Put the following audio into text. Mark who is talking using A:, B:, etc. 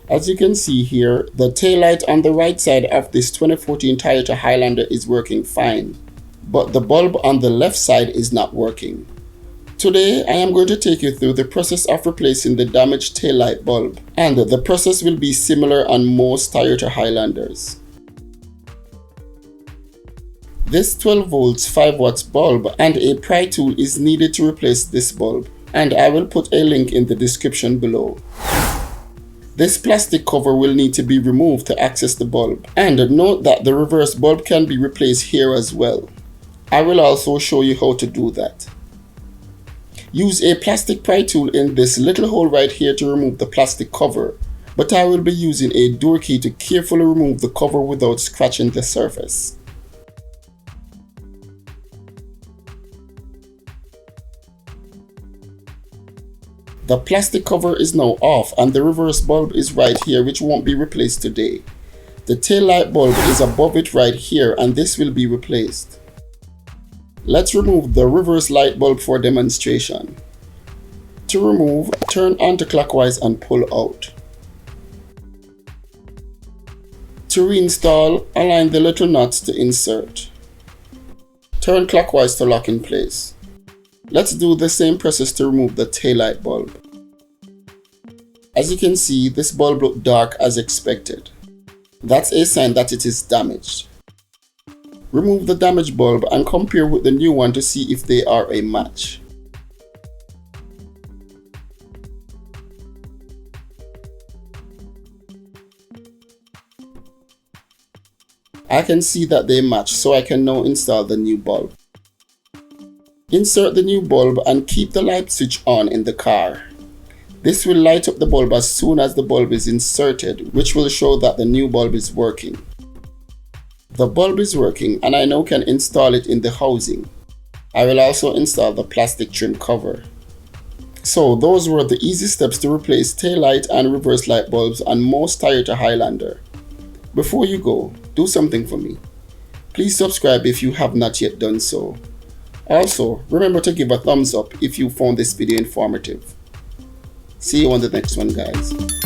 A: As you can see here, the taillight on the right side of this 2014 Toyota Highlander is working fine, but the bulb on the left side is not working. Today, I am going to take you through the process of replacing the damaged taillight bulb, and the process will be similar on most Toyota Highlanders. This 12 volts 5 watts bulb and a pry tool is needed to replace this bulb, and I will put a link in the description below. This plastic cover will need to be removed to access the bulb, and note that the reverse bulb can be replaced here as well. I will also show you how to do that. Use a plastic pry tool in this little hole right here to remove the plastic cover, but I will be using a door key to carefully remove the cover without scratching the surface. The plastic cover is now off and the reverse bulb is right here, which won't be replaced today. The taillight bulb is above it right here and this will be replaced. Let's remove the reverse light bulb for demonstration. To remove, turn anti-clockwise and pull out. To reinstall, align the little nuts to insert. Turn clockwise to lock in place. Let's do the same process to remove the taillight bulb. As you can see, this bulb looked dark as expected. That's a sign that it is damaged. Remove the damaged bulb and compare with the new one to see if they are a match. I can see that they match, so I can now install the new bulb. Insert the new bulb and keep the light switch on in the car. This will light up the bulb as soon as the bulb is inserted, which will show that the new bulb is working. The bulb is working and I now can install it in the housing. I will also install the plastic trim cover. So those were the easy steps to replace taillight and reverse light bulbs on most Toyota Highlander. Before you go, do something for me. Please subscribe if you have not yet done so. Also, remember to give a thumbs up if you found this video informative. See you on the next one, guys.